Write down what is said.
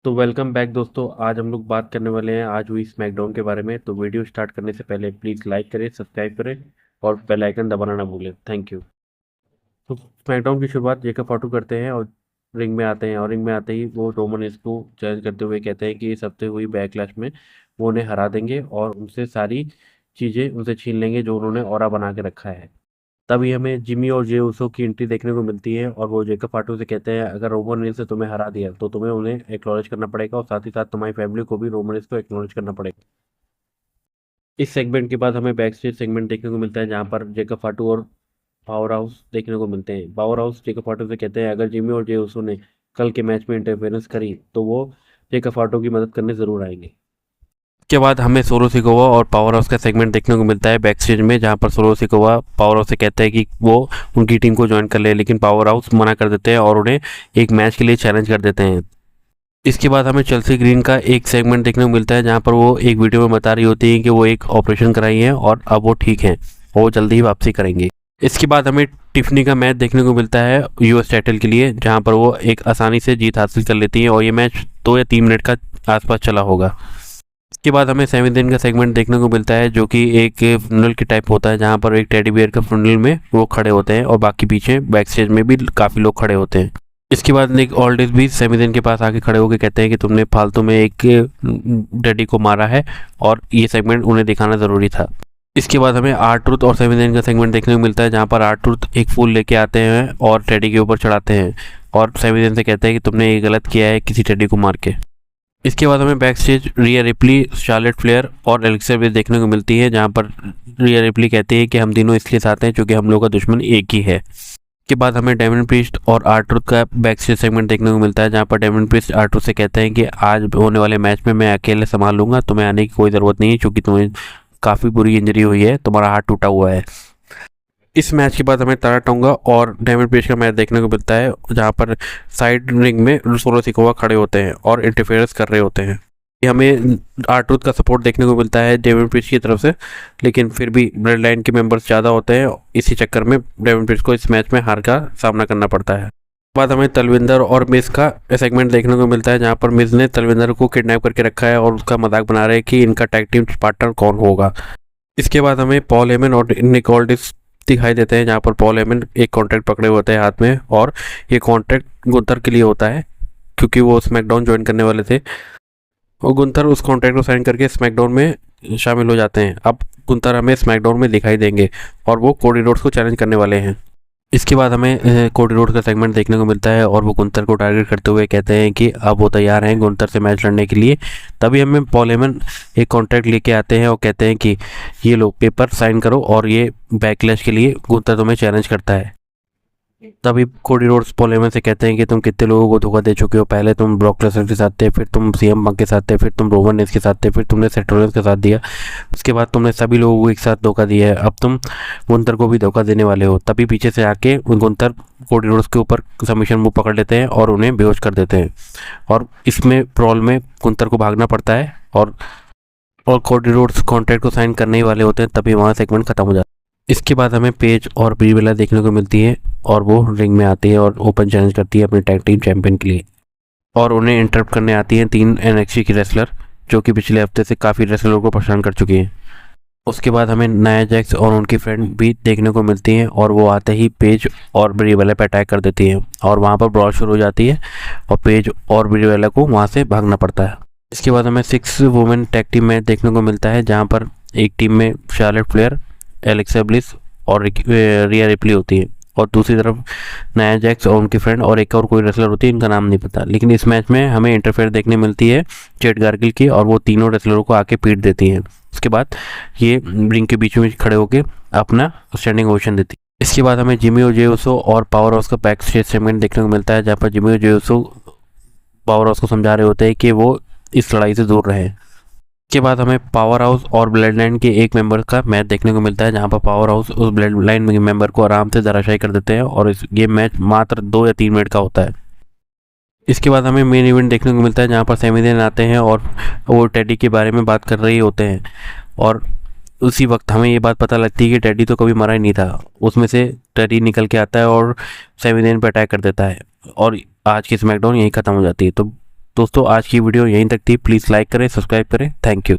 तो welcome back दोस्तों। आज हम लोग बात करने वाले हैं आज हुई स्मैकडाउन के बारे में। तो वीडियो स्टार्ट करने से पहले प्लीज़ लाइक करें, सब्सक्राइब करें और बेल आइकन दबाना ना भूलें। Thank you. तो स्मैकडाउन की शुरुआत जेकब फाटू करते हैं और रिंग में आते हैं, और रिंग में आते ही वो रोमन रेंस को चैलेंज करते हुए कहते हैं कि इस हफ्ते हुई बैकलैश में वो उन्हें हरा देंगे और उनसे सारी चीज़ें उनसे छीन लेंगे जो उन्होंने ऑरा बना के रखा है। तभी हमें जिमी और जे उसो की एंट्री देखने को मिलती है और वो जेकब फाटू से कहते हैं अगर रोमन रेंस ने तुम्हें हरा दिया तो तुम्हें उन्हें एक्नॉलेज करना पड़ेगा और साथ ही साथ तुम्हारी फैमिली को भी रोमन रेंस को एक्नॉलेज करना पड़ेगा। इस सेगमेंट के बाद हमें बैक स्टेज सेगमेंट देखने को मिलता है जहां पर जेकब फाटू और पावर हाउस देखने को मिलते हैं। पावर हाउस जेकब फाटू से कहते हैं अगर जिमी और जे उसो ने कल के मैच में इंटरफेरेंस करी तो वो जेकब फाटू की मदद करने जरूर आएंगे। के बाद हमें सोलो सिकोवा और पावर हाउस का सेगमेंट देखने को मिलता है बैक स्टेज में, जहां पर सोलो सिकोवा पावर हाउस से कहते हैं कि वो उनकी टीम को ज्वाइन कर ले, लेकिन पावर हाउस मना कर देते हैं और उन्हें एक मैच के लिए चैलेंज कर देते हैं। इसके बाद हमें चेल्सी ग्रीन का एक सेगमेंट देखने को मिलता है जहां पर वो एक वीडियो में बता रही होती है कि वो एक ऑपरेशन कराई है और अब वो ठीक हैं और वो जल्दी ही वापसी करेंगे। इसके बाद हमें टिफनी का मैच देखने को मिलता है यूएस टाइटल के लिए, जहां पर वो एक आसानी से जीत हासिल कर लेती है और ये मैच 2 या 3 मिनट का आसपास चला होगा। इसके बाद हमें सेमी दिन का सेगमेंट देखने को मिलता है जो कि एक फ्यूनरल की टाइप होता है, जहां पर एक टेडी बियर का फ्यूनरल में वो खड़े होते हैं और बाकी पीछे बैक स्टेज में भी काफ़ी लोग खड़े होते हैं। इसके बाद निक ऑल्डिस भी सेमी दिन के पास आके खड़े होकर कहते हैं कि तुमने फालतू में एक डैडी को मारा है और ये सेगमेंट उन्हें दिखाना ज़रूरी था। इसके बाद हमें आर ट्रूथ और सेमी दिन का सेगमेंट देखने को मिलता है जहां पर आर ट्रूथ एक फूल लेके आते हैं और टेडी के ऊपर चढ़ाते हैं और सेमी दिन से कहते हैं कि तुमने ये गलत किया है किसी टेडी को मार के। इसके बाद हमें बैक स्टेज रिया रिप्ली, शार्लेट फ्लेयर और एलेक्सा ब्लिस देखने को मिलती है, जहां पर रिया रिप्ली कहती है कि हम तीनों इसलिए साथ हैं क्योंकि हम लोगों का दुश्मन एक ही है। इसके बाद हमें डेमन प्रीस्ट और आर ट्रूथ का बैक स्टेज सेगमेंट देखने को मिलता है, जहां पर डेमन प्रीस्ट आर ट्रूथ से कहते हैं कि आज होने वाले मैच में मैं अकेले संभाल लूंगा, तुम्हें आने की कोई ज़रूरत नहीं है क्योंकि तुम्हें काफ़ी बुरी इंजरी हुई है, तुम्हारा हाथ टूटा हुआ है। इस मैच के बाद हमें तारा टोंगा और डेमन प्रीस्ट का मैच देखने को मिलता है, जहां पर साइड रिंग में सोलो सिकोवा खड़े होते हैं और इंटरफेरेंस कर रहे होते हैं। ये हमें आर ट्रूथ का सपोर्ट देखने को मिलता है डेमन प्रीस्ट की तरफ से, लेकिन फिर भी ब्लड लाइन के मेंबर्स ज़्यादा होते हैं, इसी चक्कर में डेमन प्रीस्ट को इस मैच में हार का सामना करना पड़ता है। बाद हमें तलविंदर और मिस का सेगमेंट देखने को मिलता है, जहां पर मिस ने तलविंदर को किडनैप करके रखा है और उसका मजाक बना रहे हैं कि इनका टैग टीम पार्टनर कौन होगा। इसके बाद हमें पॉल हेमन और निक ऑल्डिस दिखाई देते हैं, जहाँ पर पॉल हेमन एक कॉन्ट्रैक्ट पकड़े होते हैं हाथ में और ये कॉन्ट्रैक्ट गुंथर के लिए होता है क्योंकि वो स्मैकडाउन ज्वाइन करने वाले थे और गुंथर उस कॉन्ट्रैक्ट को साइन करके स्मैकडाउन में शामिल हो जाते हैं। अब गुंथर हमें स्मैकडाउन में दिखाई देंगे और वो कोडी रोड्स को चैलेंज करने वाले हैं। इसके बाद हमें कोडी रोड्स का सेगमेंट देखने को मिलता है और वो गुंथर को टारगेट करते हुए कहते हैं कि अब वो तैयार हैं गुंथर से मैच लड़ने के लिए। तभी हमें पॉल हेमन एक कॉन्ट्रैक्ट लेके आते हैं और कहते हैं कि ये लो पेपर साइन करो और ये बैकलैश के लिए गुंथर तुम्हें चैलेंज करता है। तभी कोडी रोड्स पॉल हेमन से कहते हैं कि तुम कितने लोगों को धोखा दे चुके हो, पहले तुम ब्रॉक लेसनर के साथ थे, फिर तुम सीएम पंक के साथ थे, फिर तुम रोमन रेंस के साथ थे, फिर तुमने सेथ रॉलिंस के साथ दिया, उसके बाद तुमने सभी लोगों को एक साथ धोखा दिया है, अब तुम गुंथर को भी धोखा देने वाले हो। तभी पीछे से आके गुंथर कोडी रोड्स के ऊपर सबमिशन मूव पकड़ लेते हैं और उन्हें बेहोश कर देते हैं और इसमें प्रॉल में गुंथर को भागना पड़ता है और कोडी रोड्स कॉन्ट्रैक्ट को साइन करने ही वाले होते हैं, तभी वहाँ सेगमेंट खत्म हो जाता है। इसके बाद हमें पेज और ब्री बेला देखने को मिलती है और वो रिंग में आती है और ओपन चैलेंज करती है अपने टैग टीम चैंपियन के लिए और उन्हें इंटरप्ट करने आती हैं 3 एनएक्सटी की रेसलर जो कि पिछले हफ्ते से काफ़ी रेसलरों को परेशान कर चुकी हैं। उसके बाद हमें नाया जैक्स और उनकी फ्रेंड भी देखने को मिलती हैं और वो आते ही पेज और ब्री बेला पे अटैक कर देती हैं और वहाँ पर ब्रॉल शुरू हो जाती है और पेज और ब्री बेला को वहाँ से भागना पड़ता है। इसके बाद हमें 6 वुमेन टैग टीम मैच देखने को मिलता है, जहाँ पर एक टीम में शार्लेट फ्लेयर, एलेक्सा ब्लिस और रिया रिप्ली होती है और दूसरी तरफ नाया जैक्स और उनकी फ्रेंड और एक और कोई रेसलर होती है, इनका नाम नहीं पता। लेकिन इस मैच में हमें इंटरफेयर देखने मिलती है जेड गार्गिल की और वो तीनों रेसलरों को आके पीट देती हैं। उसके बाद ये रिंग के बीच में खड़े होकर अपना स्टैंडिंग ओवेशन देती है। इसके बाद हमें जिमी और जे उसो और पावर हाउस का बैक स्टेज सेगमेंट देखने को मिलता है, जहाँ पर जिमी और जे उसो पावर हाउस को समझा रहे होते हैं कि वो इस लड़ाई से दूर रहें। के बाद हमें पावर हाउस और ब्लड लाइन के एक मेंबर का मैच देखने को मिलता है, जहां पर पावर हाउस उस ब्लड लाइन मेंबर को आराम से धराशायी कर देते हैं और ये मैच मात्र 2 या 3 मिनट का होता है। इसके बाद हमें मेन इवेंट देखने को मिलता है, जहां पर सेमी देन आते हैं और वो टेडी के बारे में बात कर रहे होते हैं और उसी वक्त हमें ये बात पता लगती है कि टेडी तो कभी मरा ही नहीं था। उसमें से टेडी निकल के आता है और सेमी देन पर अटैक कर देता है और आज की स्मैकडाउन यहीं ख़त्म हो जाती है। तो दोस्तों आज की वीडियो यहीं तक थी। प्लीज़ लाइक करें, सब्सक्राइब करें। Thank you.